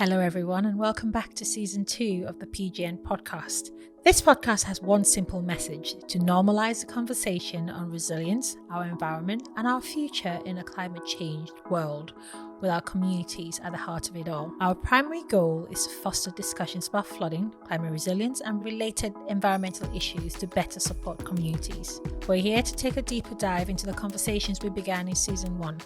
Hello everyone and welcome back to season 2 of the PGN Podcast. This podcast has one simple message: to normalise the conversation on resilience, our environment and our future in a climate changed world, with our communities at the heart of it all. Our primary goal is to foster discussions about flooding, climate resilience and related environmental issues to better support communities. We're here to take a deeper dive into the conversations we began in season 1.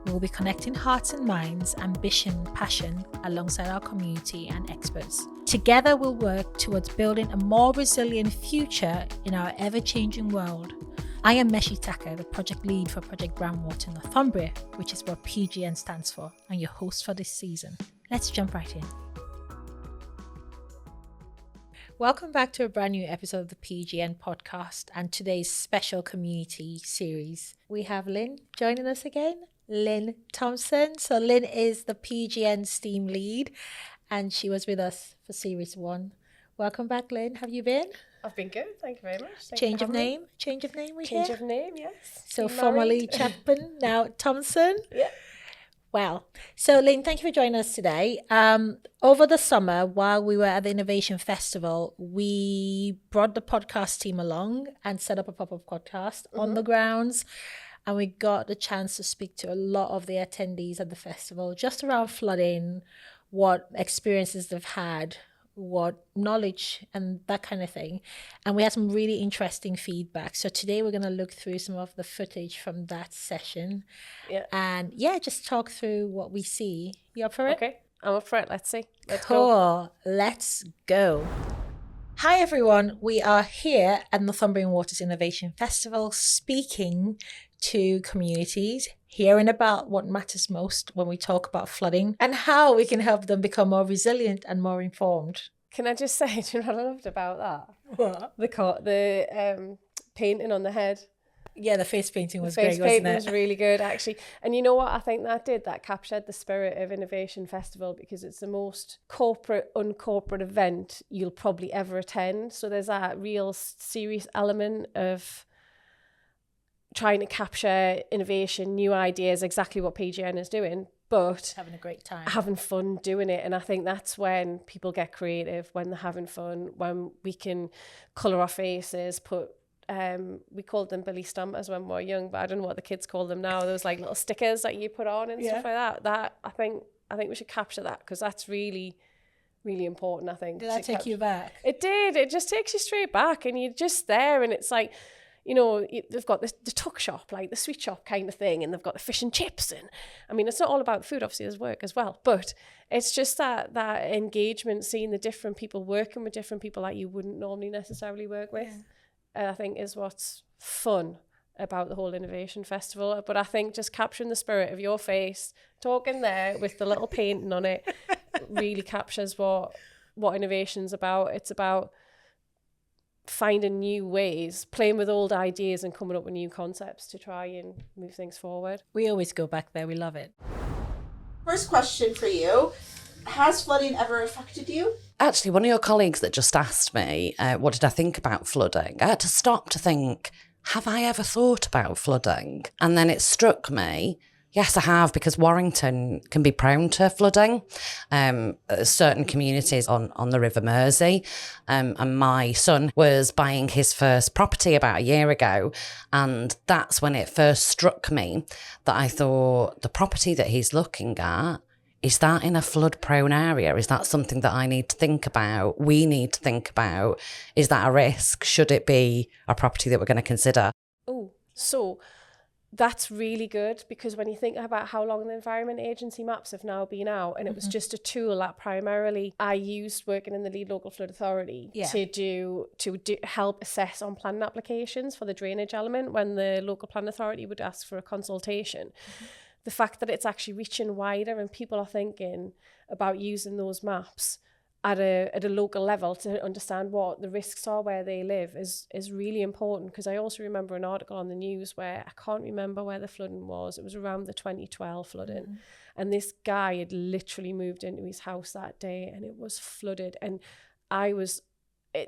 We will be connecting hearts and minds, ambition, passion alongside our community and experts. Together we'll work towards building a more resilient future in our ever-changing world. I am Meshi Taka, the project lead for Project Groundwater Northumbria, which is what PGN stands for, and your host for this season. Let's jump right in. Welcome back to a brand new episode of the PGN Podcast and today's special community series. We have Lynn joining us again. Lynn Thompson. So Lynn is the PGN STEAM lead and she was with us for series 1. Welcome back, Lynn. Have you been? I've been good, thank you very much. Change of name we Change of name, yes. So formerly Chapman, now Thompson. Yeah. Well, so Lynn, thank you for joining us today. Over the summer, while we were at the Innovation Festival, we brought the podcast team along and set up a pop-up podcast on the grounds. And we got the chance to speak to a lot of the attendees at the festival, just around flooding, what experiences they've had, what knowledge and that kind of thing. And we had some really interesting feedback. So today we're going to look through some of the footage from that session. Yeah. And just talk through what we see. You up for it? Okay, I'm up for it. Let's see. Cool. Let's go. Hi everyone, we are here at Northumbrian Waters Innovation Festival speaking to communities, hearing about what matters most when we talk about flooding and how we can help them become more resilient and more informed. Can I just say, do you know what I loved about that? What? The painting on the head. Yeah, the face painting was great, wasn't it? The face painting was really good, actually. And you know what I think that captured the spirit of Innovation Festival, because it's the most corporate, uncorporate event you'll probably ever attend. So there's that real serious element of trying to capture innovation, new ideas, exactly what PGN is doing, but having a great time, having fun doing it. And I think that's when people get creative, when they're having fun, when we can colour our faces, put we called them Billy Stampers when we were young, but I don't know what the kids call them now. Those like little stickers that you put on and stuff like that. That I think we should capture that, because that's really, really important, I think. Did that take you back? It did. It just takes you straight back, and you're just there, and it's like, you know, they've got the tuck shop, like the sweet shop kind of thing, and they've got the fish and chips. And I mean, it's not all about food, obviously there's work as well, but it's just that engagement, seeing the different people, working with different people that you wouldn't normally necessarily work with, I think is what's fun about the whole Innovation Festival. But I think just capturing the spirit of your face, talking there with the little painting on it, really captures what innovation's about. It's about finding new ways, playing with old ideas and coming up with new concepts to try and move things forward. We always go back there. We love it. First question for you. Has flooding ever affected you? Actually, one of your colleagues that just asked me, what did I think about flooding? I had to stop to think, have I ever thought about flooding? And then it struck me, yes, I have, because Warrington can be prone to flooding. Certain communities on the River Mersey. And my son was buying his first property about a year ago. And that's when it first struck me that I thought, the property that he's looking at, is that in a flood-prone area? Is that something that I need to think about? We need to think about. Is that a risk? Should it be a property that we're going to consider? Oh, so that's really good, because when you think about how long the Environment Agency maps have now been out, and it was just a tool that primarily I used working in the lead local flood authority to help assess on planning applications for the drainage element when the local planning authority would ask for a consultation. The fact that it's actually reaching wider and people are thinking about using those maps at a local level to understand what the risks are where they live is really important. Because I also remember an article on the news where I can't remember where the flooding was. It was around the 2012 flooding. And this guy had literally moved into his house that day and it was flooded. And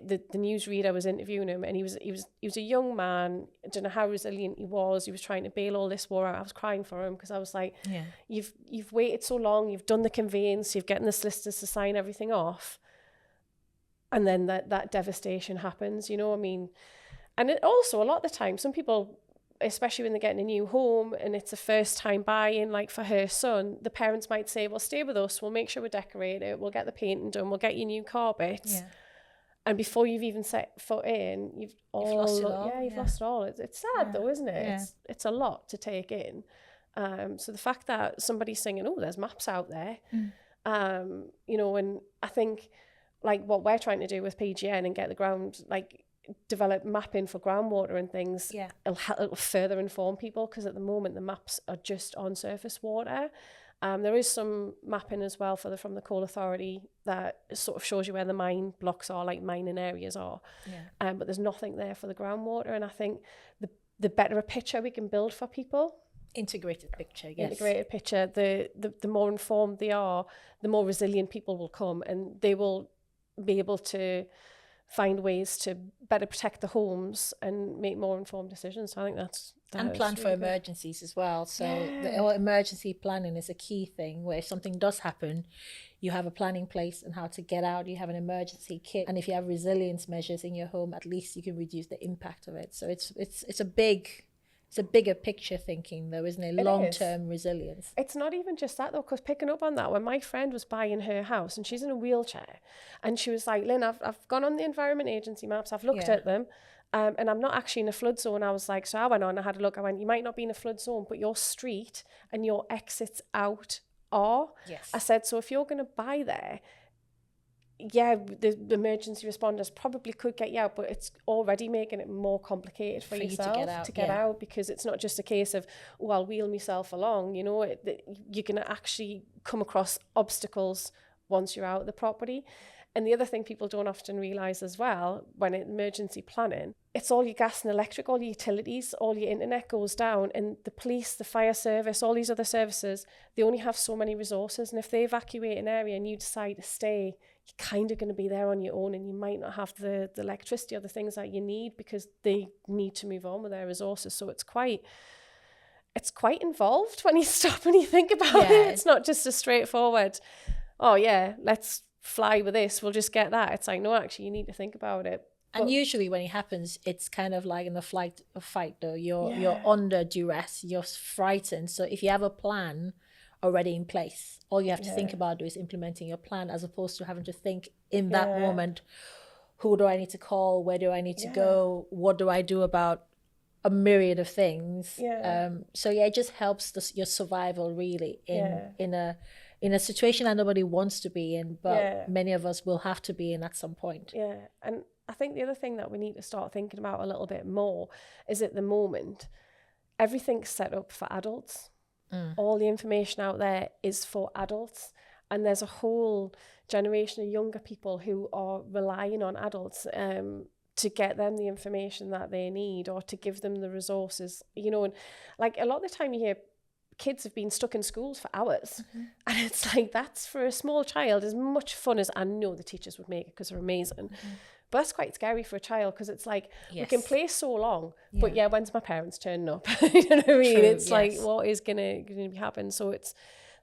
the newsreader was interviewing him, and he was a young man. I don't know how resilient he was. He was trying to bail all this war out. I was crying for him because I was like, you've waited so long, you've done the conveyance, you've getting the solicitors to sign everything off, and then that devastation happens, you know what I mean? And it also, a lot of the time, some people, especially when they're getting a new home and it's a first time buy-in, like for her son, the parents might say, well, stay with us, we'll make sure we decorate it, we'll get the painting done, we'll get you new carpets. Yeah. And before you've even set foot in, you've lost it all. Yeah, you've lost it all. It's sad though, isn't it? Yeah. It's a lot to take in. So the fact that somebody's singing, oh, there's maps out there, you know, and I think like what we're trying to do with PGN and get the ground, like develop mapping for groundwater and things, it'll further inform people, because at the moment the maps are just on surface water. There is some mapping as well from the Coal Authority that sort of shows you where the mine blocks are, like mining areas are. Yeah. But there's nothing there for the groundwater. And I think the better a picture we can build for people, integrated picture, yes. Integrated picture, the more informed they are, the more resilient people will come, and they will be able to find ways to better protect the homes and make more informed decisions. So I think that's and plan really for emergencies as well. So the emergency planning is a key thing, where if something does happen, you have a plan in place and how to get out. You have an emergency kit, and if you have resilience measures in your home, at least you can reduce the impact of it. So it's a bigger picture thinking, though, isn't it? Long-term resilience. It's not even just that, though, because picking up on that, when my friend was buying her house and she's in a wheelchair, and she was like, Lynn, I've gone on the Environment Agency maps, I've looked at them, and I'm not actually in a flood zone. I was like, so I went on, I had a look, I went, you might not be in a flood zone, but your street and your exits out are. Yes. I said, so if you're going to buy there, the emergency responders probably could get you out, but it's already making it more complicated for yourself to get out, because it's not just a case of, oh, I'll wheel myself along, you know, you're going to actually come across obstacles once you're out of the property. And the other thing people don't often realise as well, when it's emergency planning, it's all your gas and electric, all your utilities, all your internet goes down, and the police, the fire service, all these other services, they only have so many resources. And if they evacuate an area and you decide to stay, you're kind of going to be there on your own, and you might not have the electricity or the things that you need, because they need to move on with their resources. So it's quite involved when you stop and you think about it. It's not just a straightforward, oh yeah, let's fly with this, we'll just get that. It's like, no, actually you need to think about it. And usually when it happens, it's kind of like in a fight though. You're under duress, you're frightened. So if you have a plan already in place, all you have to think about is implementing your plan, as opposed to having to think in that moment, who do I need to call, where do I need to go, what do I do about a myriad of things. So it just helps your survival really in a situation that nobody wants to be in, but many of us will have to be in at some point. And I think the other thing that we need to start thinking about a little bit more is, at the moment, everything's set up for adults. All the information out there is for adults, and there's a whole generation of younger people who are relying on adults to get them the information that they need, or to give them the resources, you know. And like a lot of the time you hear kids have been stuck in schools for hours, and it's like, that's, for a small child, as much fun as I know the teachers would make it, because they're amazing, but that's quite scary for a child, because it's like, we can play so long, but when's my parents turning up? You know what I mean? True, it's like, what is gonna happen? So it's,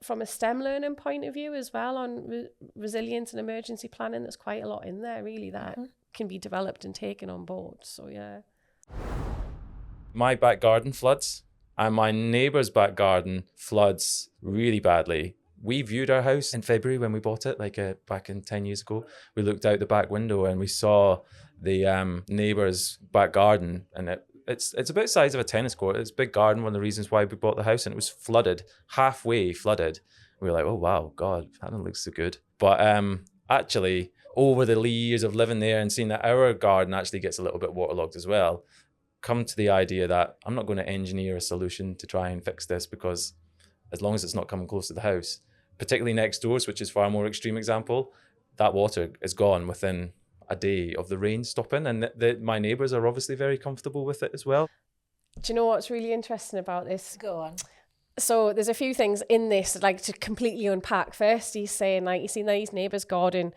from a STEM learning point of view as well, on resilience and emergency planning, there's quite a lot in there really that can be developed and taken on board. So my back garden floods, and my neighbour's back garden floods really badly. We viewed our house in February when we bought it, like back in 10 years ago. We looked out the back window and we saw the neighbour's back garden, and it's about the size of a tennis court. It's a big garden, one of the reasons why we bought the house, and it was flooded, halfway flooded. We were like, oh wow, God, that doesn't look so good. But actually, over the years of living there and seeing that our garden actually gets a little bit waterlogged as well, come to the idea that I'm not going to engineer a solution to try and fix this, because as long as it's not coming close to the house, particularly next doors, which is far more extreme example, that water is gone within a day of the rain stopping, and my neighbours are obviously very comfortable with it as well. Do you know what's really interesting about this? Go on. So there's a few things in this, like, to completely unpack. First, he's saying, like, you see his neighbour's garden,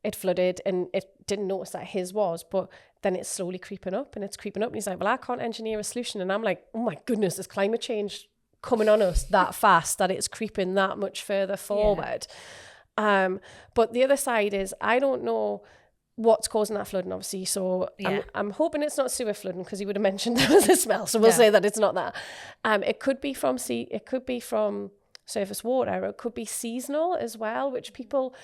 it flooded and it didn't notice that his was, but then it's slowly creeping up and it's creeping up. And he's like, well, I can't engineer a solution. And I'm like, oh my goodness, there's climate change coming on us that fast that it's creeping that much further forward. But the other side is, I don't know what's causing that flooding, obviously. So I'm hoping it's not sewer flooding, because he would have mentioned there was a smell. So we'll say that it's not that. It could be from surface water. It could be seasonal as well, which people,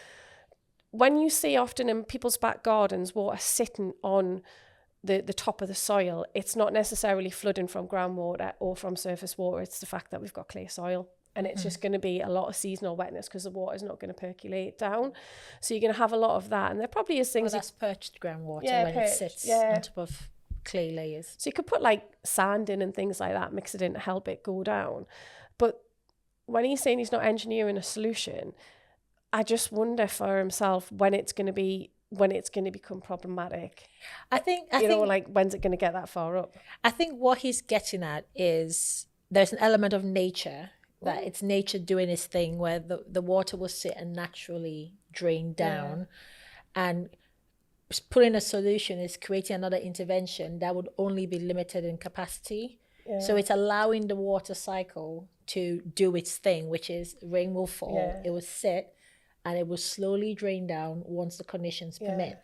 when you see often in people's back gardens water sitting on the top of the soil, it's not necessarily flooding from groundwater or from surface water. It's the fact that we've got clay soil. And it's just going to be a lot of seasonal wetness because the water is not going to percolate down. So you're going to have a lot of that. And there probably is things... Well, that's perched groundwater when it sits on top of clay layers. So you could put like sand in and things like that, mix it in to help it go down. But when he's saying he's not engineering a solution, I just wonder for himself when it's going to become problematic. I think like, when's it going to get that far up? I think what he's getting at is there's an element of nature, that it's nature doing its thing, where the water will sit and naturally drain down. And putting a solution is creating another intervention that would only be limited in capacity. So it's allowing the water cycle to do its thing, which is rain will fall, it will sit, and it will slowly drain down once the conditions permit.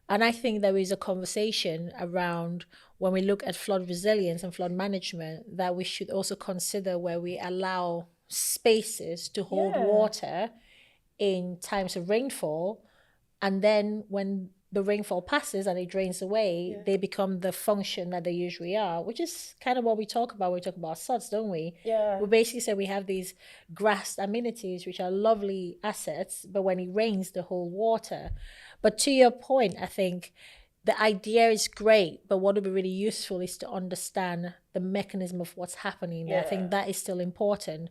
And I think there is a conversation around, when we look at flood resilience and flood management, that we should also consider where we allow spaces to hold water in times of rainfall. And then when the rainfall passes and it drains away, they become the function that they usually are, which is kind of what we talk about when we talk about sods, don't we? We basically say we have these grassed amenities, which are lovely assets, but when it rains, they hold water. But to your point, I think the idea is great, but what would be really useful is to understand the mechanism of what's happening. I think that is still important,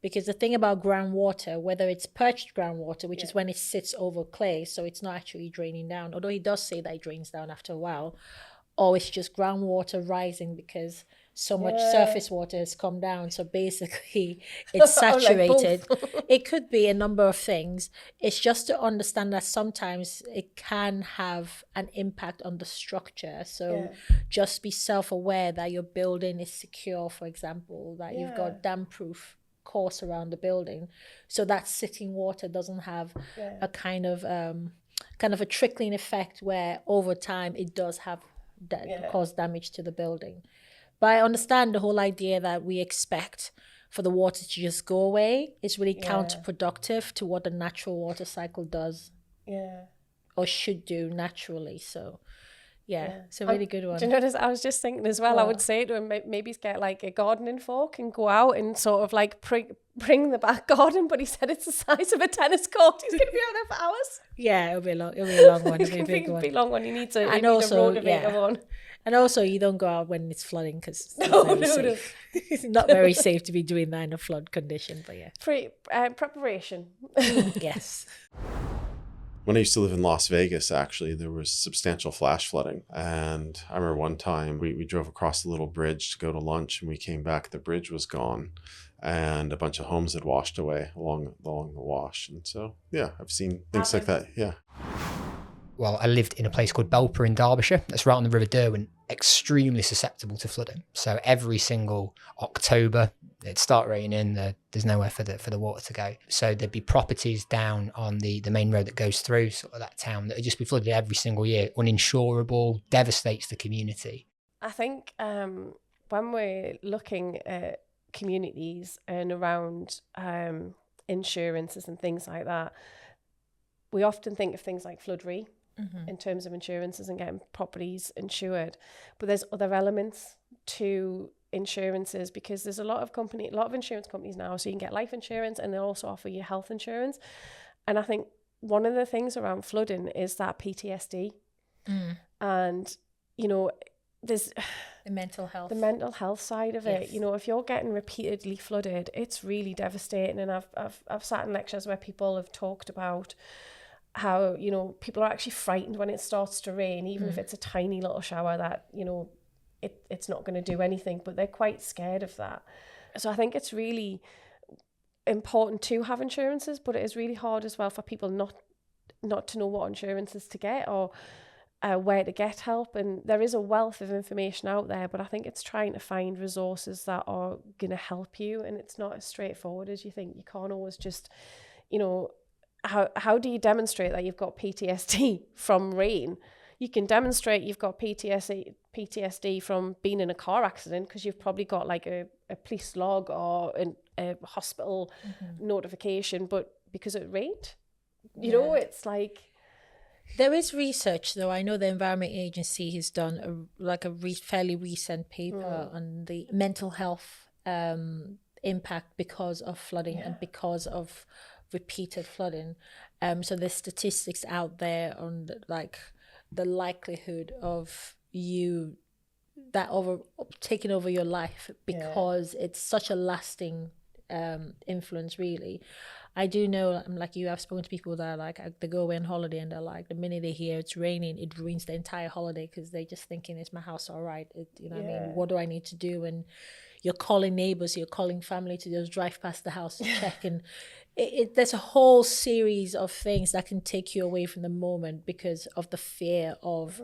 because the thing about groundwater, whether it's perched groundwater, which is when it sits over clay, so it's not actually draining down, although he does say that it drains down after a while, or it's just groundwater rising because so much surface water has come down, so basically it's saturated. It could be a number of things. It's just to understand that sometimes it can have an impact on the structure. So just be self-aware that your building is secure, for example, that you've got damp-proof course around the building, so that sitting water doesn't have a kind of a trickling effect where over time it does have cause damage to the building. But I understand the whole idea that we expect for the water to just go away is really counterproductive to what the natural water cycle does or should do naturally. So it's a really good one. Do you notice, I was just thinking as well, I would say to him, maybe get like a gardening fork and go out and sort of like bring the back garden, but he said it's the size of a tennis court. He's going to be out there for hours. It'll be a long one. It'll be a big one. It'll be a long one. You need to and also, a motivator one. And also, you don't go out when it's flooding, because it's it's not very safe to be doing that in a flood condition. But preparation. Yes. When I used to live in Las Vegas, actually, there was substantial flash flooding. And I remember one time we drove across the little bridge to go to lunch, and we came back, the bridge was gone, and a bunch of homes had washed away along the wash. And so, I've seen things like that. Well, I lived in a place called Belper in Derbyshire. That's right on the River Derwent, extremely susceptible to flooding. So every single October, it'd start raining, there's nowhere for the water to go. So there'd be properties down on the main road that goes through sort of that town that would just be flooded every single year, uninsurable, devastates the community. I think when we're looking at communities and around insurances and things like that, we often think of things like flood re in terms of insurances and getting properties insured. But there's other elements to insurances, because there's a lot of insurance companies now, so you can get life insurance and they'll also offer you health insurance. And I think one of the things around flooding is that PTSD. And, there's the mental health side of it. If you're getting repeatedly flooded, it's really devastating. And I've sat in lectures where people have talked about how, people are actually frightened when it starts to rain, even if it's a tiny little shower that, it's not going to do anything, but they're quite scared of that. So I think it's really important to have insurances, but it is really hard as well for people not not to know what insurances to get or where to get help. And there is a wealth of information out there, but I think it's trying to find resources that are going to help you. And it's not as straightforward as you think. You can't always just, you know, how do you demonstrate that you've got PTSD from rain? You can demonstrate you've got PTSD from being in a car accident because you've probably got like a police log or a hospital notification, but because it rained, you know, it's like... There is research, though. I know the Environment Agency has done a fairly recent paper on the mental health impact because of flooding and because of repeated flooding. So there's statistics out there on the likelihood of you taking over your life because it's such a lasting influence, really. I do know, I'm like you, I've spoken to people that are like, they go away on holiday and they're like, the minute they hear it's raining, it ruins the entire holiday because they're just thinking, is my house all right? You know what I mean? What do I need to do? And you're calling neighbors, you're calling family to just drive past the house to check. And there's a whole series of things that can take you away from the moment because of the fear of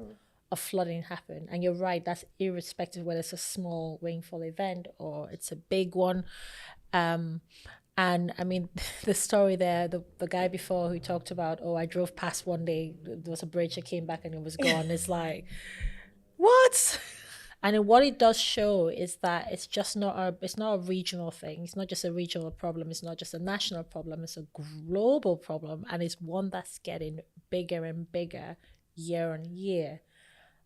flooding happen. And you're right, that's irrespective of whether it's a small rainfall event or it's a big one. And I mean, the story there, the guy before who talked about, I drove past one day, there was a bridge, I came back and it was gone. It's like, what? And what it does show is that it's just not a regional thing. It's not just a regional problem. It's not just a national problem. It's a global problem. And it's one that's getting bigger and bigger year on year.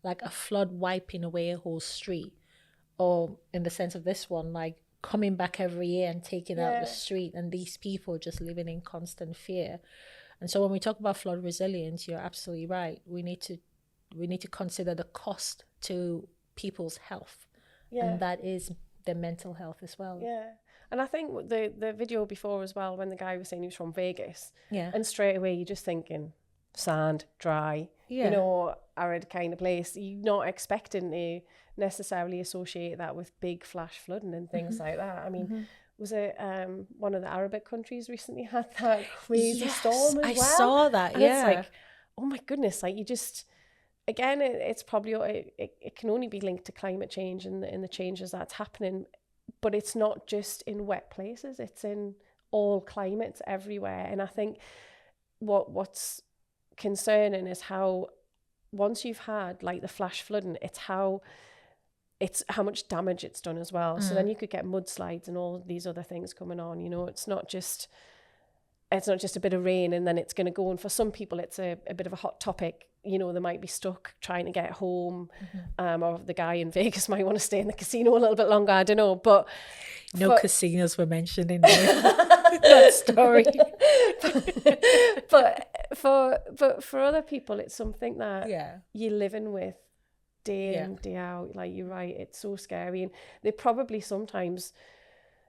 Like a flood wiping away a whole street. Or in the sense of this one, like coming back every year and taking out the street, and these people just living in constant fear. And so when we talk about flood resilience, you're absolutely right. We need to consider the cost to people's health, and that is their mental health as well. And I think the video before as well, when the guy was saying he was from Vegas, and straight away you're just thinking sand, dry, you know, arid kind of place. You're not expecting to necessarily associate that with big flash flooding and things like that. I mean, was it one of the Arabic countries recently had that crazy storm as well? I saw that. And it's like, oh my goodness, like you just, again, it's probably, it can only be linked to climate change and the changes that's happening, but it's not just in wet places, it's in all climates everywhere. And I think what's concerning is how once you've had like the flash flooding, it's how much damage it's done as well. So then you could get mudslides and all these other things coming on, you know. It's not just a bit of rain and then it's going to go. And for some people it's a bit of a hot topic, you know. They might be stuck trying to get home, or the guy in Vegas might want to stay in the casino a little bit longer, I don't know. But casinos were mentioned in that story. but for other people it's something that you're living with day in, day out. Like, you're right, it's so scary. And they probably sometimes,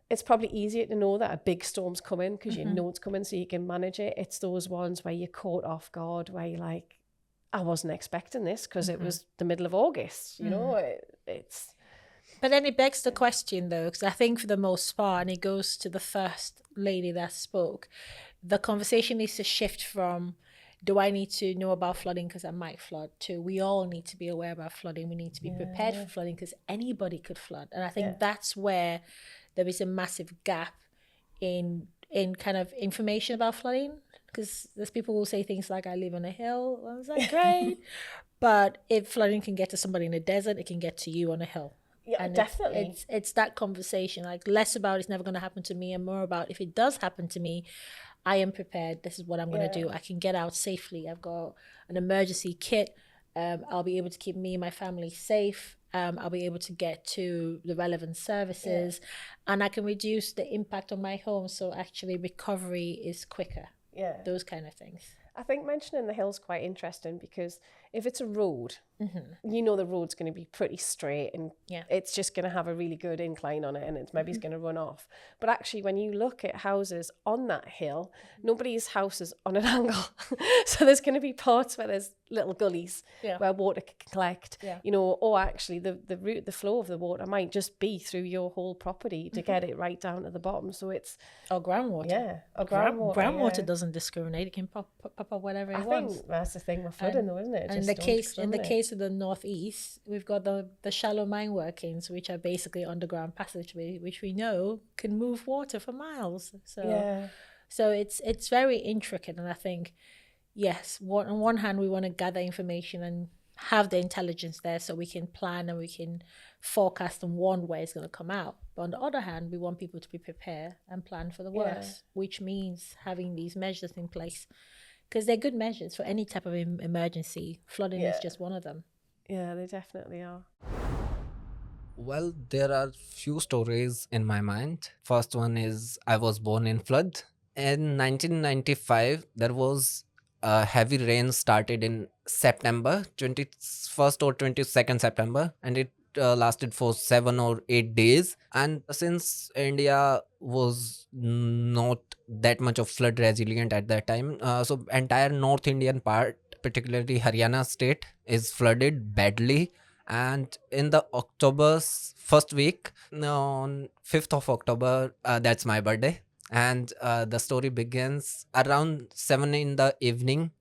it's probably easier to know that a big storm's coming because you know it's coming so you can manage it. It's those ones where you're caught off guard, where you're like, I wasn't expecting this because it was the middle of August, you know. It's... But then it begs the question, though, because I think for the most part, and it goes to the first lady that spoke, the conversation needs to shift from, do I need to know about flooding because I might flood, to we all need to be aware about flooding. We need to be prepared for flooding because anybody could flood. And I think that's where there is a massive gap in kind of information about flooding, because there's people who will say things like, I live on a hill. Well, is that great? But if flooding can get to somebody in the desert, it can get to you on a hill. Yeah, and definitely. It's that conversation, like less about it's never going to happen to me and more about if it does happen to me, I am prepared. This is what I'm going to do. I can get out safely. I've got an emergency kit. I'll be able to keep me and my family safe. I'll be able to get to the relevant services, and I can reduce the impact on my home. So actually recovery is quicker. Those kind of things. I think mentioning the hill's quite interesting because if it's a road, you know the road's going to be pretty straight and Yeah. it's just going to have a really good incline on it, and it's maybe it's going to run off. But actually, when you look at houses on that hill, nobody's house is on an angle. So there's going to be parts where there's little gullies where water can collect, you know, or actually the flow of the water might just be through your whole property to get it right down to the bottom. So it's... Or groundwater. Yeah, or groundwater. Doesn't discriminate. It can pop up whatever it I wants. think that's the thing with flooding, though, isn't it? And in the case of the northeast, we've got the shallow mine workings, which are basically underground passageway, which we know can move water for miles. So it's very intricate, and I think yes, on one hand we want to gather information and have the intelligence there so we can plan and we can forecast and warn where it's going to come out. But on the other hand, we want people to be prepared and plan for the worst, which means having these measures in place, because they're good measures for any type of emergency. Flooding is just one of them. Yeah, they definitely are. Well, there are few stories in my mind. First one is I was born in flood. In 1995, there was a heavy rain started in September, 21st or 22nd September, and it lasted for 7 or 8 days. And since India was not that much of flood resilient at that time, so entire North Indian part, particularly Haryana state, is flooded badly. And in the October's first week, on 5th of October, that's my birthday. And the story begins around 7 in the evening.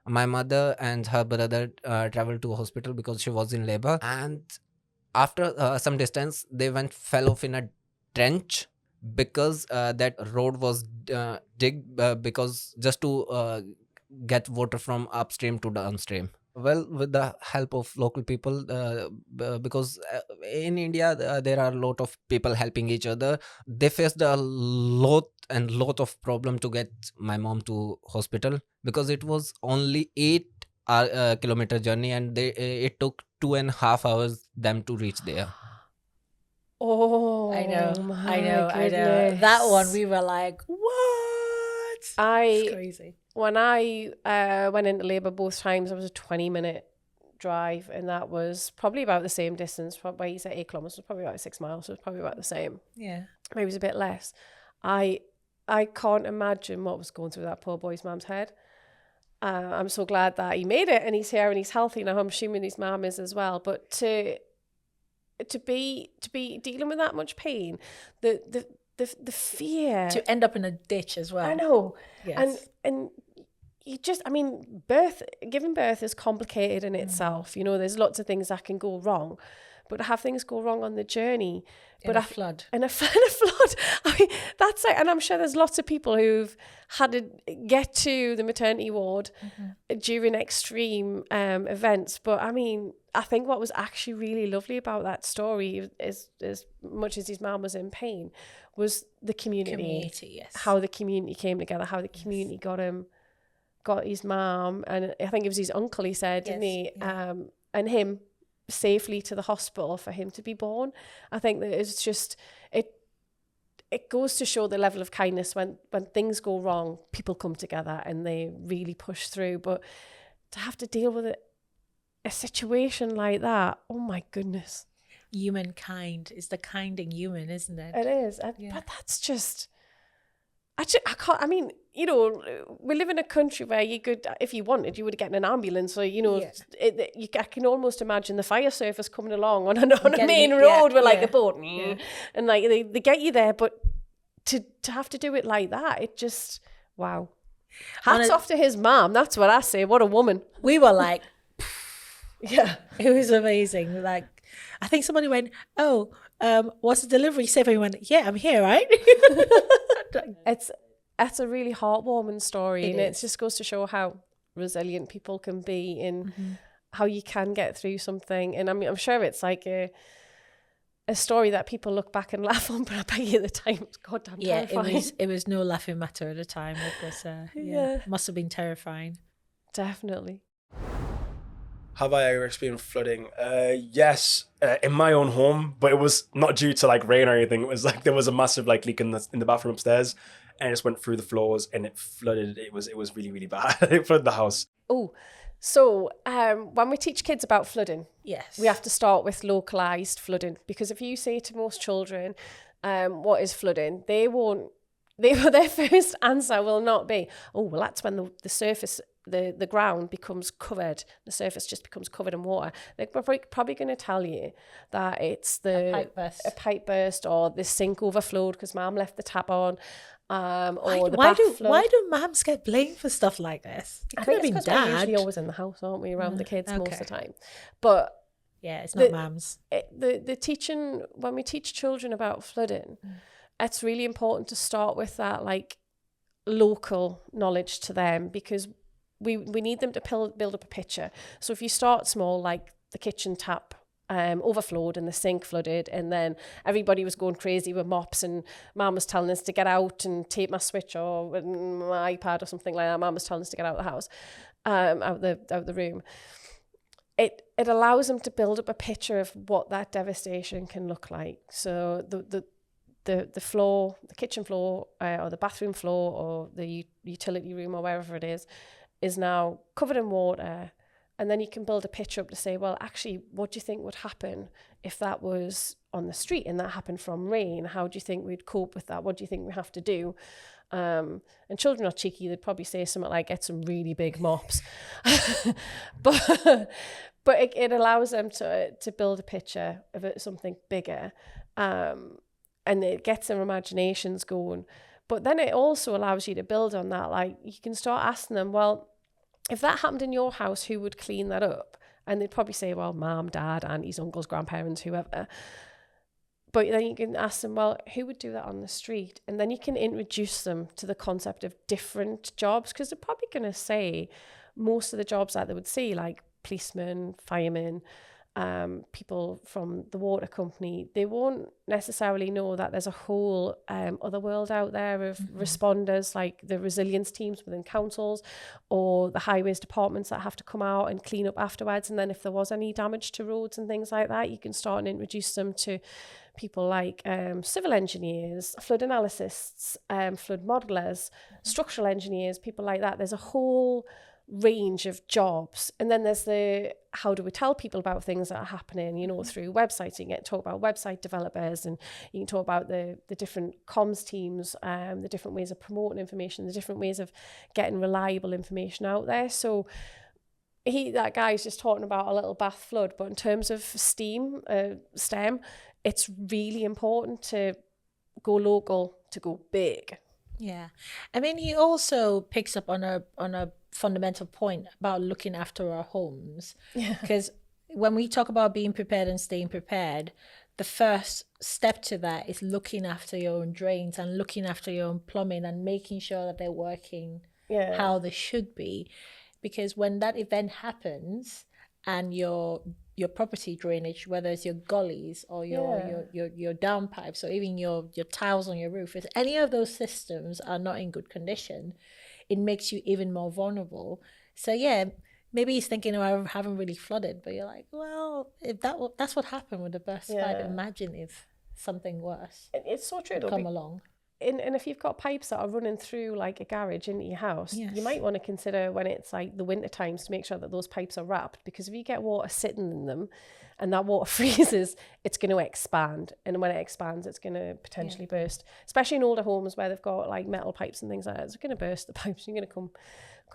My mother and her brother traveled to a hospital because she was in labor. And after some distance, they fell off in a trench because that road was digged because just to get water from upstream to downstream. Well, with the help of local people, because in India there are a lot of people helping each other. They faced a lot of problem to get my mom to hospital because it was only 8 kilometer journey, and it took 2.5 hours them to reach there. Oh, I know. goodness. That one we were like, what? It's crazy. When I went into labour both times, it was a 20-minute drive, and that was probably about the same distance. Probably you said 8 kilometres, it was probably about 6 miles, so it was probably about the same. Yeah. Maybe it was a bit less. I can't imagine what was going through that poor boy's mum's head. I'm so glad that he made it and he's here and he's healthy now. I'm assuming his mum is as well. But to be dealing with that much pain, the fear To end up in a ditch as well. I know. Yes. And you just, I mean, giving birth is complicated in itself. You know, there's lots of things that can go wrong, but to have things go wrong on the journey. In a flood. In a flood. I mean, that's it. And I'm sure there's lots of people who've had to get to the maternity ward during extreme events. But I mean, I think what was actually really lovely about that story is as much as his mum was in pain, was the community. Yes. How the community came together, how the community got his mum, and I think it was his uncle, he said, didn't he? Yeah. And him safely to the hospital for him to be born. I think that it's just, it goes to show the level of kindness when things go wrong, people come together and they really push through. But to have to deal with a situation like that, oh my goodness. Humankind is the kind in human, isn't it? It is. But that's just, I can't, I mean, you know, we live in a country where you could, if you wanted, you would get in an ambulance, or, you know, I can almost imagine the fire service coming along on a main road with like a boat, and like they get you there, but to have to do it like that, it just, wow. Hats off to his mom, that's what I say, what a woman. We were like, yeah. It was amazing. Like, I think somebody went, oh, what's the delivery safe? And we went, yeah, I'm here, right? It's a really heartwarming story, it just goes to show how resilient people can be in how you can get through something. And I mean, I'm sure it's like a story that people look back and laugh on, but I bet you at the time it was goddamn terrifying. It was no laughing matter at the time. It was must have been terrifying. Definitely. Have I ever experienced flooding? Yes, in my own home, but it was not due to like rain or anything. It was like there was a massive like leak in the bathroom upstairs, and it just went through the floors and it flooded. It was really, really bad. It flooded the house. Oh, so when we teach kids about flooding, Yes. we have to start with localised flooding, because if you say to most children, what is flooding, their first answer will not be, oh, well, that's when the surface, the ground becomes covered, the surface just becomes covered in water. They're probably going to tell you that it's a pipe burst, or the sink overflowed because mum left the tap on. Or the bath flood. Why do mums get blamed for stuff like this? I think it's because we're usually always in the house, aren't we, around the kids most of the time. But yeah, it's not mums. The teaching, when we teach children about flooding, it's really important to start with that like local knowledge to them, because we need them to build up a picture. So if you start small, like the kitchen tap overflowed and the sink flooded, and then everybody was going crazy with mops, and mum was telling us to get out and tape my switch or my iPad or something like that. Mum was telling us to get out of the house, out the room. It allows them to build up a picture of what that devastation can look like. So the floor, the kitchen floor, or the bathroom floor, or the utility room, or wherever it is now covered in water. And then you can build a picture up to say, well, actually, what do you think would happen if that was on the street and that happened from rain? How do you think we'd cope with that? What do you think we have to do? And children are cheeky. They'd probably say something like, get some really big mops. but it allows them to build a picture of something bigger. And it gets their imaginations going. But then it also allows you to build on that. Like, you can start asking them, well, if that happened in your house, who would clean that up? And they'd probably say, well, mum, dad, aunties, uncles, grandparents, whoever. But then you can ask them, well, who would do that on the street? And then you can introduce them to the concept of different jobs, because they're probably going to say most of the jobs that they would see, like policemen, firemen, people from the water company, they won't necessarily know that there's a whole other world out there of responders, like the resilience teams within councils, or the highways departments that have to come out and clean up afterwards. And then if there was any damage to roads and things like that, you can start and introduce them to people like civil engineers, flood analysts, flood modelers, structural engineers, people like that. There's a whole range of jobs. And then there's the how do we tell people about things that are happening, through websites. You can talk about website developers, and you can talk about the different comms teams, the different ways of promoting information, the different ways of getting reliable information out there. So that guy's just talking about a little Bath flood, but in terms of STEM, it's really important to go local to go big. Yeah. I mean, he also picks up on a fundamental point about looking after our homes. Because when we talk about being prepared and staying prepared, the first step to that is looking after your own drains and looking after your own plumbing and making sure that they're working how they should be. Because when that event happens and your property drainage, whether it's your gullies or your downpipes or even your tiles on your roof, if any of those systems are not in good condition, it makes you even more vulnerable. So yeah, maybe he's thinking, I haven't really flooded, but you're like, well, if that's what happened with the burst pipe, imagine if something worse it's so true come along. And if you've got pipes that are running through like a garage into your house, you might want to consider when it's like the winter times to make sure that those pipes are wrapped, because if you get water sitting in them and that water freezes, it's going to expand. And when it expands, it's going to potentially burst, especially in older homes where they've got like metal pipes and things like that. It's going to burst the pipes. You're going to come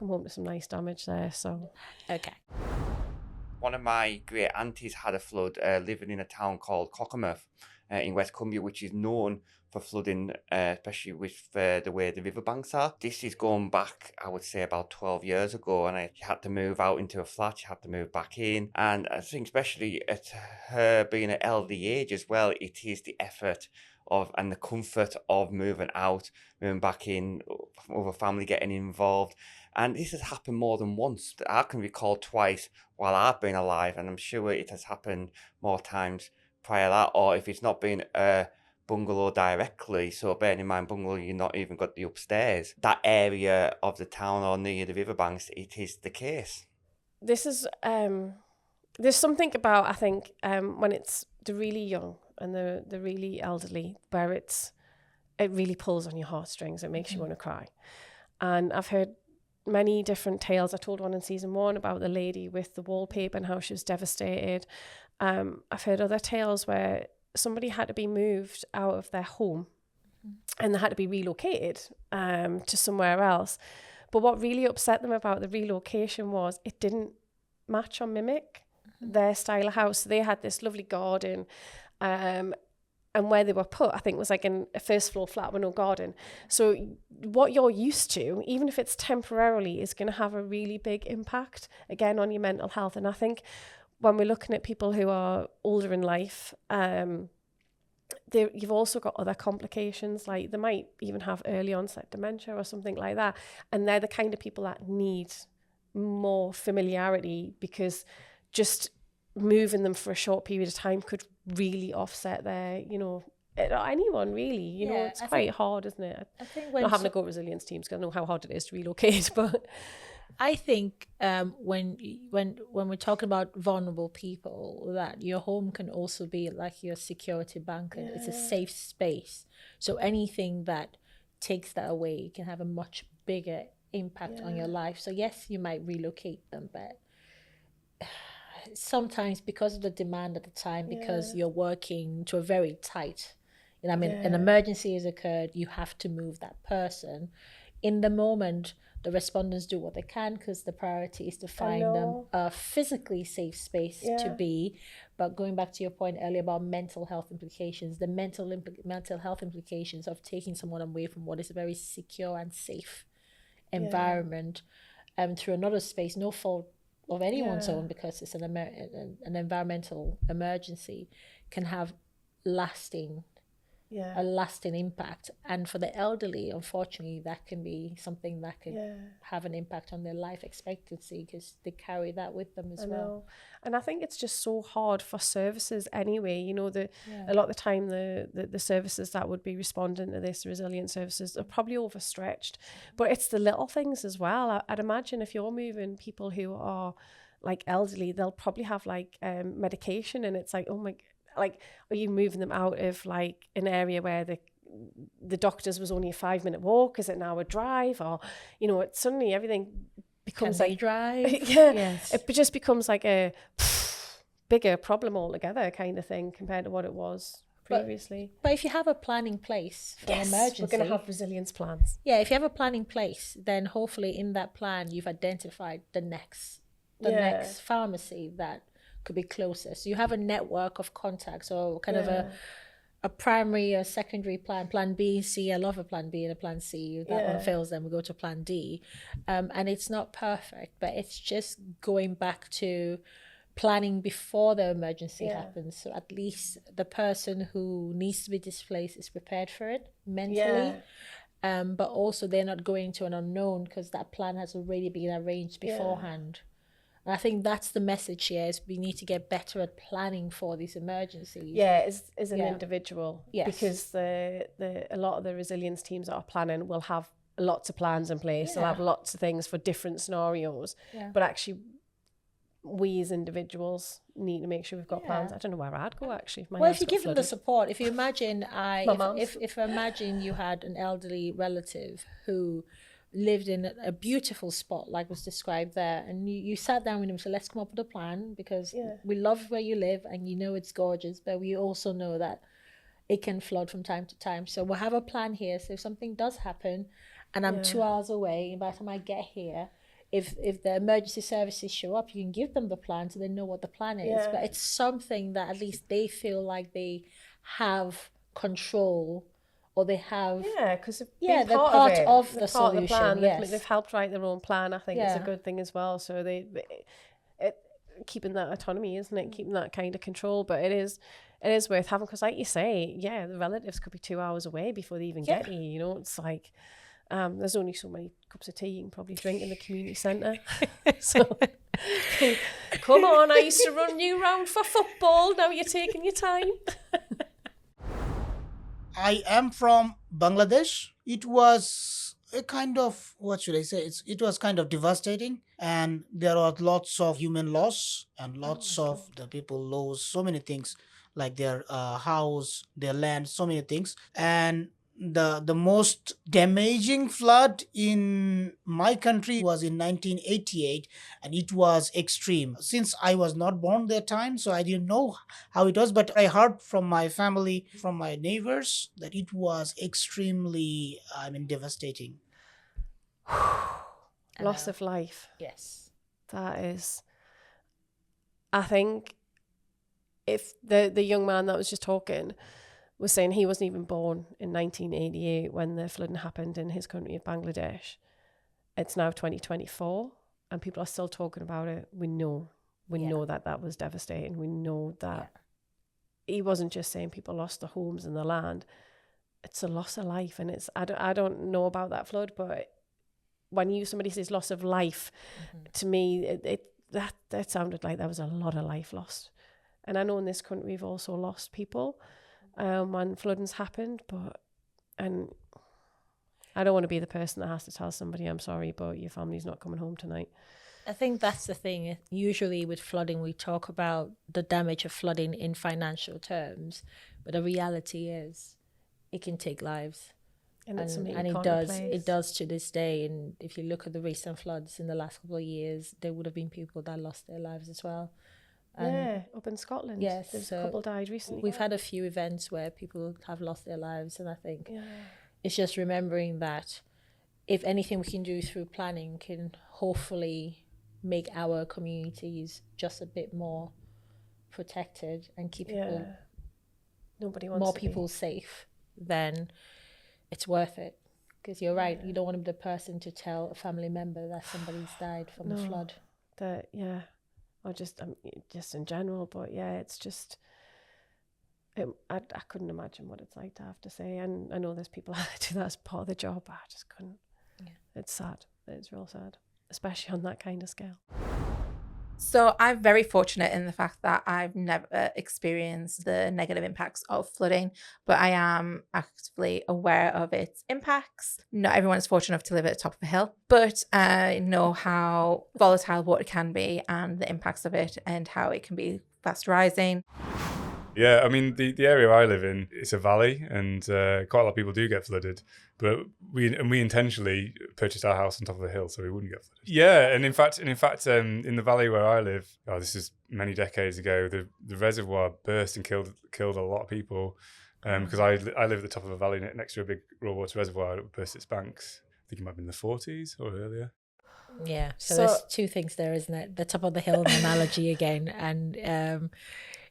home to some nice damage there. So, okay. One of my great aunties had a flood living in a town called Cockermouth in West Cumbria, which is known for flooding, especially with the way the riverbanks are. This is going back, I would say, about 12 years ago, and she had to move out into a flat, she had to move back in. And I think especially at her being at elderly age as well, it is the effort and the comfort of moving out, moving back in, other family getting involved. And this has happened more than once. I can recall twice while I've been alive, and I'm sure it has happened more times prior to that, or if it's not been a bungalow directly, so bearing in mind bungalow, you've not even got the upstairs, that area of the town or near the riverbanks, it is the case. This is there's something about, I think, when it's the really young and the really elderly, where it's it really pulls on your heartstrings. It makes you want to cry. And I've heard many different tales. I told one in season 1 about the lady with the wallpaper and how she was devastated. I've heard other tales where somebody had to be moved out of their home and they had to be relocated to somewhere else. But what really upset them about the relocation was it didn't match or mimic their style of house. So they had this lovely garden, and where they were put, I think, was like in a first floor flat with no garden. So what you're used to, even if it's temporarily, is going to have a really big impact, again, on your mental health. And I think when we're looking at people who are older in life, you've also got other complications, like they might even have early onset dementia or something like that. And they're the kind of people that need more familiarity, because just moving them for a short period of time could really offset their, anyone really, it's quite hard, isn't it? I think not having to go resilience teams, because I know how hard it is to relocate, but I think when we're talking about vulnerable people, that your home can also be like your security blanket. It's a safe space. So anything that takes that away can have a much bigger impact on your life. So yes, you might relocate them, but sometimes because of the demand at the time, because you're working to a very tight, an emergency has occurred, you have to move that person. In the moment, the respondents do what they can, because the priority is to find them a physically safe space to be. But going back to your point earlier about mental health implications, the mental health implications of taking someone away from what is a very secure and safe environment through another space, no fault of anyone's own, because it's an environmental emergency, can have a lasting impact. And for the elderly, unfortunately, that can be something that could have an impact on their life expectancy, because they carry that with them as well. And I think it's just so hard for services anyway. A lot of the time the services that would be responding to this, resilient services, are probably overstretched. But it's the little things as well. I'd imagine if you're moving people who are like elderly, they'll probably have like medication, and it's like, oh my, like, are you moving them out of like an area where the doctor's was only a 5-minute walk? Is it now a drive? Or it suddenly everything becomes Can like they drive? Yes. It just becomes like a bigger problem altogether kind of thing compared to what it was previously. But if you have a plan in place for an emergency, we're going to have resilience plans. Yeah, if you have a plan in place, then hopefully in that plan you've identified the next pharmacy that could be closest. So you have a network of contacts, or kind of a primary or secondary plan B, C. I love a plan B and a plan C. If that one fails, then we go to plan D. And it's not perfect, but it's just going back to planning before the emergency happens. So at least the person who needs to be displaced is prepared for it mentally. But also they're not going to an unknown, because that plan has already been arranged beforehand. And I think that's the message here, is we need to get better at planning for these emergencies. Yeah, as an individual. Yes. Because a lot of the resilience teams that are planning will have lots of plans in place. They'll have lots of things for different scenarios. Yeah. But actually, we as individuals need to make sure we've got plans. I don't know where I'd go, actually. If you give them the support, if you imagine if imagine you had an elderly relative who lived in a beautiful spot like was described there, and you sat down with him and said, let's come up with a plan, because we love where you live and it's gorgeous, but we also know that it can flood from time to time, so we'll have a plan here. So if something does happen and I'm 2 hours away, and by the time I get here, if the emergency services show up, you can give them the plan so they know what the plan is. But it's something that at least they feel like they have control, or they have because they're part of the solution. Plan. They've helped write their own plan. I think it's a good thing as well. So keeping that autonomy, isn't it? Keeping that kind of control. But it is worth having, because like you say, the relatives could be 2 hours away before they even get here. It's like there's only so many cups of tea you can probably drink in the community centre. So come on, I used to run you round for football. Now you're taking your time. I am from Bangladesh. It was a kind of, what should I say? It was kind of devastating, and there was lots of human loss, and lots of the people lost so many things, like their house, their land, so many things. And the most damaging flood in my country was in 1988, and it was extreme. Since I was not born that time, so I didn't know how it was, but I heard from my family, from my neighbors, that it was extremely, devastating. Loss of life. Yes. That is, I think, if the young man that was just talking was saying he wasn't even born in 1988 when the flooding happened in his country of Bangladesh. It's now 2024 and people are still talking about it. We know that was devastating. We know that he wasn't just saying people lost their homes and their land. It's a loss of life, and it's I don't know about that flood, but when somebody says loss of life, to me that sounded like there was a lot of life lost. And I know in this country we've also lost people when flooding's happened, and I don't want to be the person that has to tell somebody, I'm sorry, but your family's not coming home tonight. I think that's the thing. Usually with flooding, we talk about the damage of flooding in financial terms, but the reality is it can take lives. And it does to this day. And if you look at the recent floods in the last couple of years, there would have been people that lost their lives as well. Up in Scotland. Yes, there's a couple died recently. We've had a few events where people have lost their lives, and I think it's just remembering that if anything we can do through planning can hopefully make our communities just a bit more protected and keep more people safe, then it's worth it. Because you're right, you don't want to be the person to tell a family member that somebody's died from the flood. Or just in general, but it's just, I couldn't imagine what it's like to have to say. And I know there's people that do that as part of the job, but I just couldn't. It's sad. It's real sad, especially on that kind of scale. So I'm very fortunate in the fact that I've never experienced the negative impacts of flooding, but I am actively aware of its impacts. Not everyone is fortunate enough to live at the top of a hill, but I know how volatile water can be and the impacts of it and how it can be fast rising. Yeah, I mean, the area I live in, it's a valley, and quite a lot of people do get flooded. But we intentionally purchased our house on top of a hill so we wouldn't get flooded. Yeah, and in fact, in the valley where I live, this is many decades ago, the reservoir burst and killed a lot of people because I live at the top of a valley next to a big raw water reservoir. It burst its banks. I think it might have been the 40s or earlier. Yeah, so there's two things there, isn't it? The top of the hill analogy again, and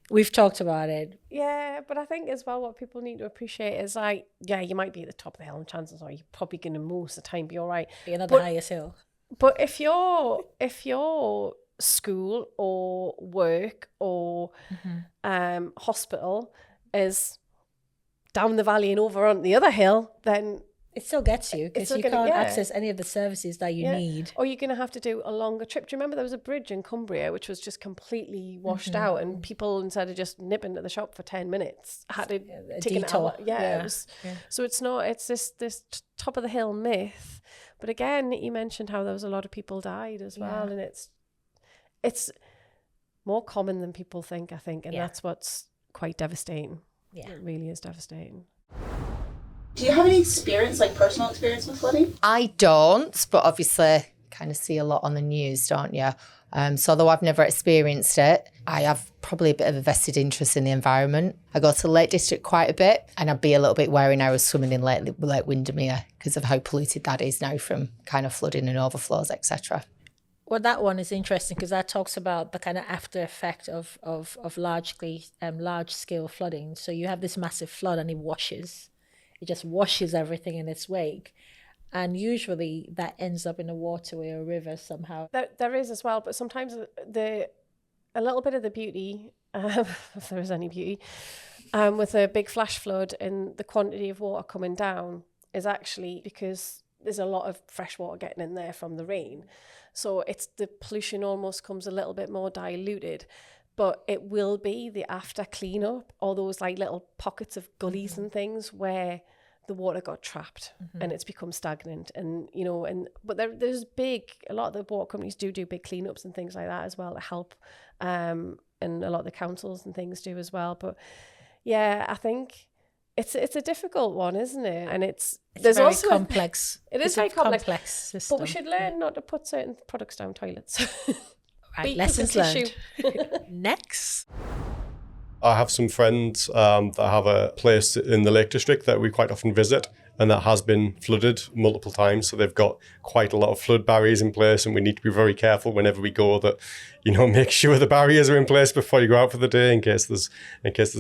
we've talked about it. Yeah, but I think as well what people need to appreciate is you might be at the top of the hill and chances are you're probably going to most of the time be all right. You're not the highest hill. But if your school or work or hospital is down the valley and over on the other hill, then it still gets you because you can't access any of the services that you need. Or you're going to have to do a longer trip. Do you remember there was a bridge in Cumbria which was just completely washed out, and people, instead of just nipping to the shop for 10 minutes, had to take an hour. So it's this top of the hill myth. But again, you mentioned how there was a lot of people died as well, and it's more common than people think, I think, and that's what's quite devastating. Yeah, it really is devastating. Do you have any personal experience with flooding? I don't, but obviously kind of see a lot on the news, don't you? So although I've never experienced it, I have probably a bit of a vested interest in the environment. I go to the Lake District quite a bit, and I'd be a little bit wary now of swimming in Lake Windermere because of how polluted that is now from kind of flooding and overflows, etc. Well, that one is interesting because that talks about the kind of after effect of large scale flooding. So you have this massive flood and it just washes everything in its wake. And usually that ends up in a waterway or a river somehow. There is as well, but sometimes a little bit of the beauty, if there is any beauty, with a big flash flood and the quantity of water coming down is actually because there's a lot of fresh water getting in there from the rain. So the pollution almost comes a little bit more diluted. But it will be the after cleanup, all those little pockets of gullies and things where the water got trapped and it's become stagnant. And but there's a lot of the water companies do big cleanups and things like that as well to help, and a lot of the councils and things do as well. But yeah, I think it's a difficult one, isn't it? And It's there's very also complex. It is It's a very complex. system. But we should learn not to put certain products down toilets. Right, Beat lessons paper learned. tissue. Next. I have some friends that have a place in the Lake District that we quite often visit, and that has been flooded multiple times. So they've got quite a lot of flood barriers in place, and we need to be very careful whenever we go that, make sure the barriers are in place before you go out for the day in case there's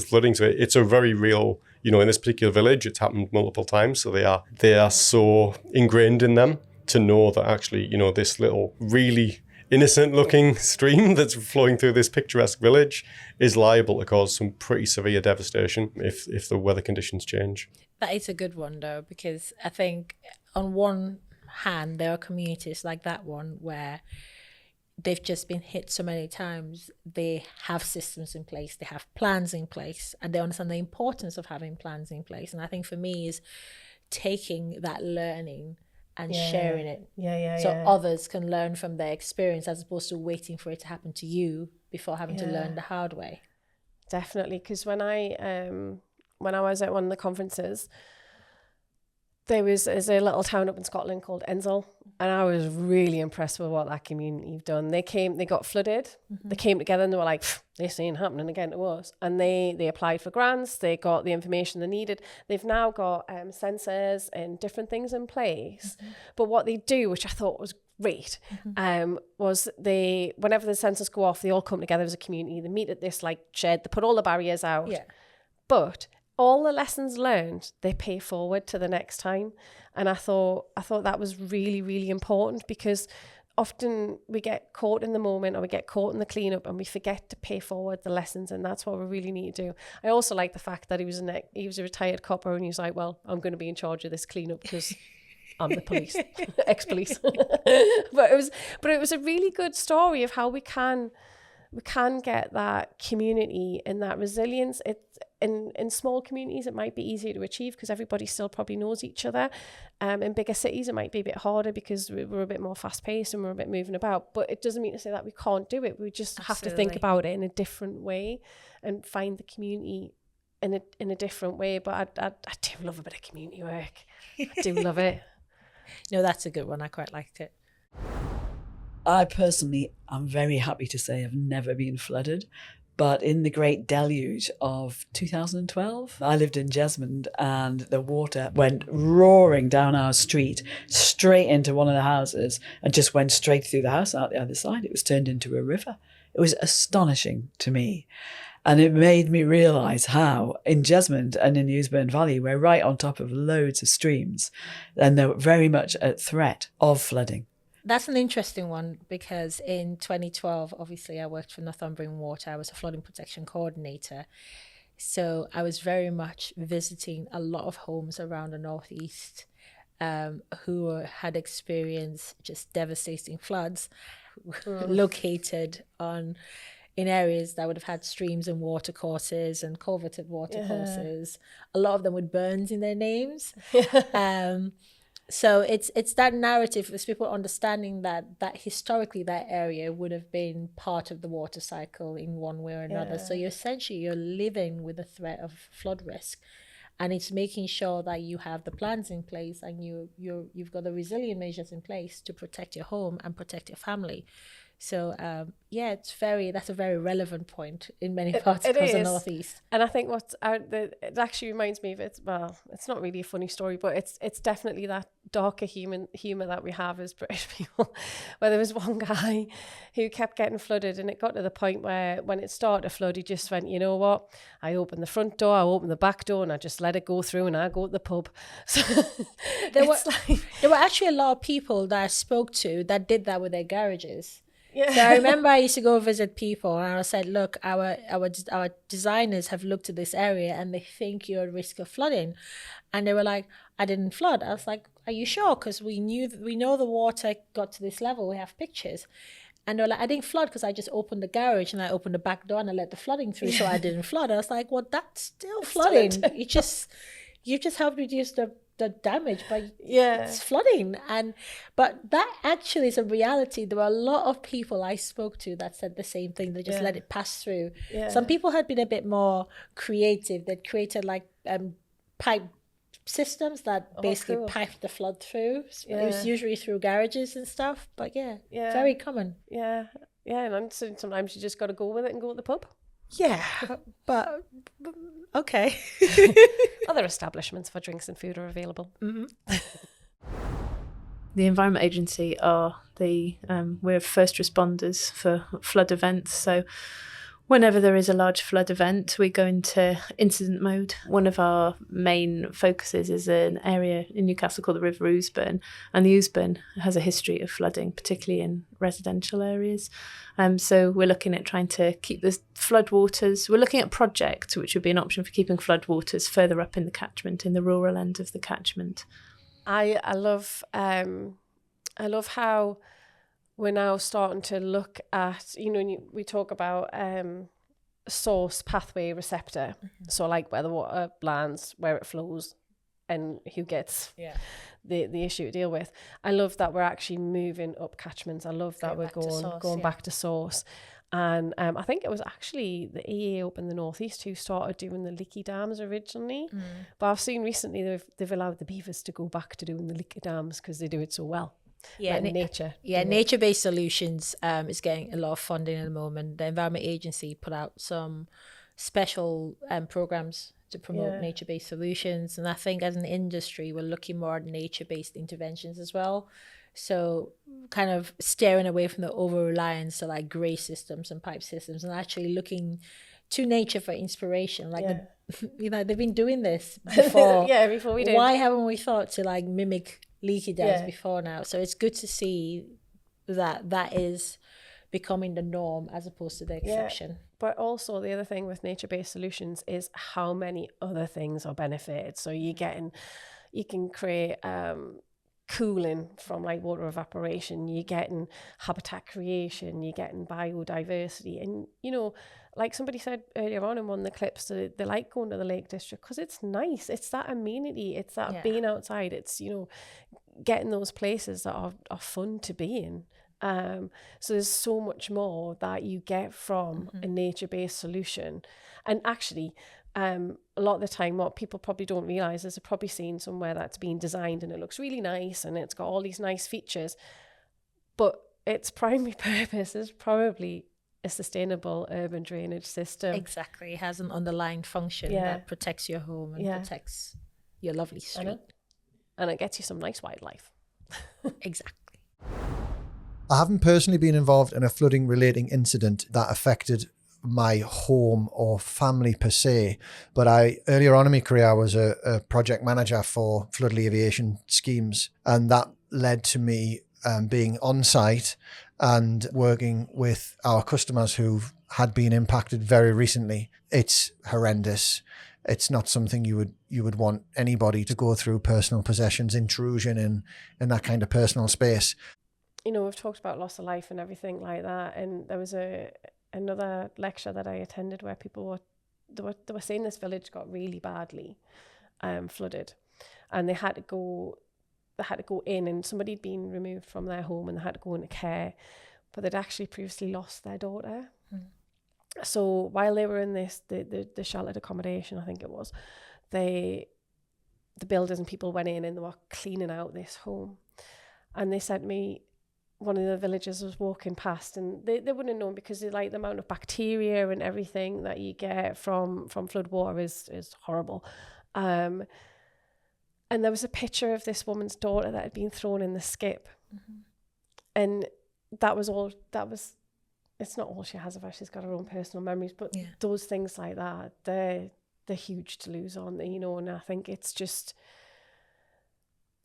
flooding. So it's a very real, in this particular village, it's happened multiple times. So they are so ingrained in them to know that actually, this little really innocent looking stream that's flowing through this picturesque village is liable to cause some pretty severe devastation if the weather conditions change. That is a good one though, because I think on one hand there are communities like that one where they've just been hit so many times. They have systems in place, they have plans in place, and they understand the importance of having plans in place. And I think for me is taking that learning and sharing it so others can learn from their experience as opposed to waiting for it to happen to you before having to learn the hard way. Definitely, because when I was at one of the conferences, there's a little town up in Scotland called Ensel, and I was really impressed with what that community have done. They got flooded, they came together and they were like, this ain't happening again to us. And they applied for grants, they got the information they needed. They've now got sensors and different things in place. But what they do, which I thought was great, was whenever the sensors go off, they all come together as a community, they meet at this shed, they put all the barriers out. Yeah. But all the lessons learned, they pay forward to the next time. And I thought that was really, really important, because often we get caught in the moment or we get caught in the cleanup and we forget to pay forward the lessons, and that's what we really need to do. I also like the fact that he was a retired copper, and he was like, well, I'm going to be in charge of this cleanup because I'm the police, ex-police. but it was a really good story of how we can get that community and that resilience. In small communities, it might be easier to achieve because everybody still probably knows each other. In bigger cities, it might be a bit harder because we're a bit more fast-paced and we're a bit moving about. But it doesn't mean to say that we can't do it. We just have to think about it in a different way and find the community in a different way. But I do love a bit of community work. I do love it. No, that's a good one. I quite liked it. I personally am very happy to say I've never been flooded. But in the great deluge of 2012, I lived in Jesmond, and the water went roaring down our street, straight into one of the houses, and just went straight through the house out the other side. It was turned into a river. It was astonishing to me. And it made me realise how in Jesmond and in the Usburn Valley, we're right on top of loads of streams, and they're very much at threat of flooding. That's an interesting one, because in 2012, obviously I worked for Northumbrian Water. I was a flooding protection coordinator. So I was very much visiting a lot of homes around the Northeast who had experienced just devastating floods located in areas that would have had streams and water courses and culverted water courses. A lot of them with burns in their names. So it's that narrative, it's people understanding that historically that area would have been part of the water cycle in one way or another. So you're living with the threat of flood risk, and it's making sure that you have the plans in place and you've got the resilient measures in place to protect your home and protect your family. So that's a very relevant point in many parts of the Northeast. And I think it actually reminds me of it's not really a funny story, but it's definitely that darker humour that we have as British people, where there was one guy who kept getting flooded, and it got to the point where when it started to flood, he just went, you know what, I opened the front door, I opened the back door, and I just let it go through, and I go to the pub. So there were actually a lot of people that I spoke to that did that with their garages. Yeah. So I remember I used to go visit people, and I said, look, our designers have looked at this area and they think you're at risk of flooding. And they were like, I didn't flood. I was like, are you sure? Because we know the water got to this level. We have pictures. And they were like, I didn't flood because I just opened the garage and I opened the back door and I let the flooding through, so I didn't flood. I was like, well, that's still flooding. You just helped reduce the damage by it's flooding. But that actually is a reality. There were a lot of people I spoke to that said the same thing. They just let it pass through. Some people had been a bit more creative. They'd created pipe systems that basically cool. pipe the flood through. Yeah. It was usually through garages and stuff, but Yeah. very common. Yeah, and sometimes you just got to go with it and go to the pub. Yeah, but okay. Other establishments for drinks and food are available. The Environment Agency are we're first responders for flood events. So whenever there is a large flood event, we go into incident mode. One of our main focuses is an area in Newcastle called the River Ousburn, and the Ousburn has a history of flooding, particularly in residential areas. So we're looking at trying to keep the floodwaters. We're looking at projects, which would be an option for keeping floodwaters further up in the catchment, in the rural end of the catchment. I love how we're now starting to look at, we talk about source, pathway, receptor. So like where the water lands, where it flows, and who gets the issue to deal with. I love that we're actually moving up catchments. I love that we're going back to source. And I think it was actually the EA up in the northeast who started doing the leaky dams originally. But I've seen recently they've allowed the beavers to go back to doing the leaky dams because they do it so well. Yeah, nature. Yeah, nature-based solutions is getting a lot of funding at the moment. The Environment Agency put out some special programs to promote nature-based solutions, and I think as an industry we're looking more at nature-based interventions as well. So kind of steering away from the over-reliance to like grey systems and pipe systems, and actually looking to nature for inspiration. Like they've been doing this before. Before we did. Why haven't we thought to like mimic leaky dams before now? So it's good to see that is becoming the norm as opposed to the exception. But also the other thing with nature-based solutions is how many other things are benefited. So you can create cooling from like water evaporation, you're getting habitat creation, you're getting biodiversity, and like somebody said earlier on in one of the clips, they like going to the Lake District because it's nice. It's that amenity. It's that being outside. It's getting those places that are fun to be in. So there's so much more that you get from a nature-based solution. And actually, a lot of the time, what people probably don't realise is they're probably seeing somewhere that's been designed and it looks really nice and it's got all these nice features, but its primary purpose is probably a sustainable urban drainage system. Exactly. It has an underlying function that protects your home and protects your lovely street. And it gets you some nice wildlife. Exactly. I haven't personally been involved in a flooding relating incident that affected my home or family per se, but earlier on in my career I was a project manager for flood alleviation schemes, and that led to me being on site and working with our customers who had been impacted very recently. It's horrendous. It's not something you would want anybody to go through. Personal possessions, intrusion in that kind of personal space. We've talked about loss of life and everything like that, and there was another lecture that I attended where people were saying this village got really badly flooded, and they had to go in, and somebody had been removed from their home and they had to go into care, but they'd actually previously lost their daughter. So while they were in the sheltered accommodation, I think it was, the builders and people went in and they were cleaning out this home, and they said to me, one of the villagers was walking past, and they wouldn't have known because the amount of bacteria and everything that you get from flood water is horrible. And there was a picture of this woman's daughter that had been thrown in the skip. And it's not all she has of her. She's got her own personal memories, but those things like that, they're huge to lose on, and I think it's just,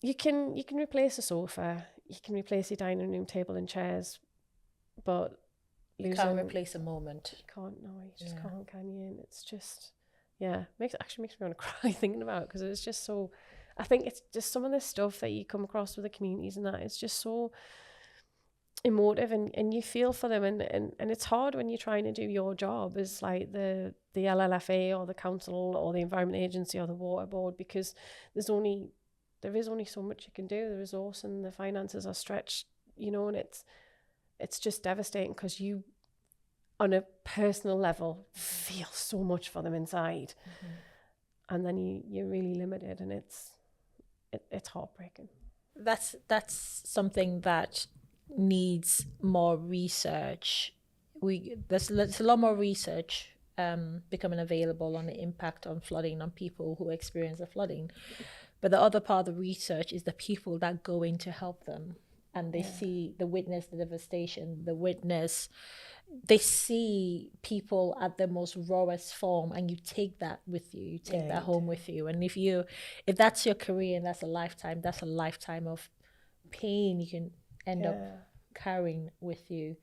you can replace a sofa, you can replace your dining room table and chairs, but you can't replace a moment. You can't, no, you just can't, can you? And it's just, makes me want to cry thinking about it, because it's just so, I think it's just some of the stuff that you come across with the communities and that, it's just so emotive, and you feel for them, and it's hard when you're trying to do your job as like the LLFA or the council or the Environment Agency or the Water Board, because there is only so much you can do. The resource and the finances are stretched, and it's just devastating, because you, on a personal level, feel so much for them inside. and then you're really limited, and it's heartbreaking. That's something that needs more research. There's a lot more research becoming available on the impact on flooding on people who experience the flooding. But the other part of the research is the people that go in to help them, and they witness the devastation, they see people at their most rawest form, and you take that with you. You take that home with you. And if that's your career and that's a lifetime of pain you can end up carrying with you.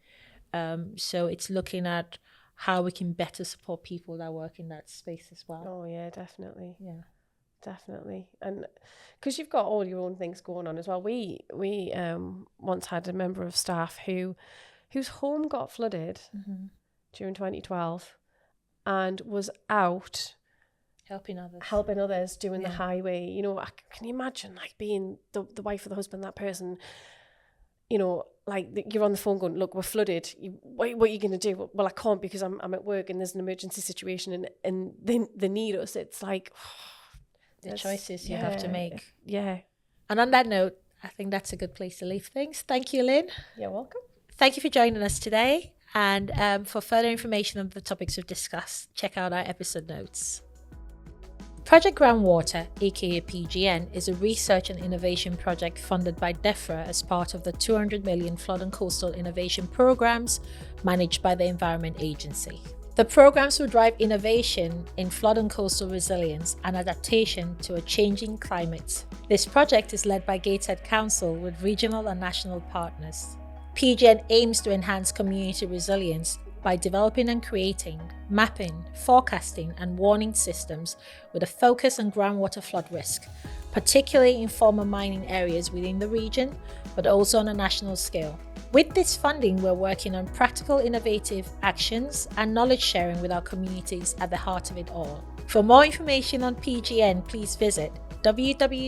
So it's looking at how we can better support people that work in that space as well. Oh yeah, definitely. Yeah, definitely. And because you've got all your own things going on as well. We once had a member of staff whose home got flooded during 2012 and was out helping others doing the highway. You know, can you imagine like being the wife or the husband, that person, you know, like you're on the phone going, look, we're flooded. What are you going to do? Well, I can't because I'm at work and there's an emergency situation and they need us. It's like the choices you have to make. Yeah. And on that note, I think that's a good place to leave things. Thank you, Lynn. You're welcome. Thank you for joining us today. And for further information on the topics we've discussed, check out our episode notes. Project Groundwater, aka PGN, is a research and innovation project funded by DEFRA as part of the 200 million Flood and Coastal Innovation Programs managed by the Environment Agency. The programs will drive innovation in flood and coastal resilience and adaptation to a changing climate. This project is led by Gateshead Council with regional and national partners. PGN aims to enhance community resilience by developing and creating, mapping, forecasting and warning systems with a focus on groundwater flood risk, particularly in former mining areas within the region, but also on a national scale. With this funding, we're working on practical, innovative actions and knowledge sharing with our communities at the heart of it all. For more information on PGN, please visit www.pgn.org.uk.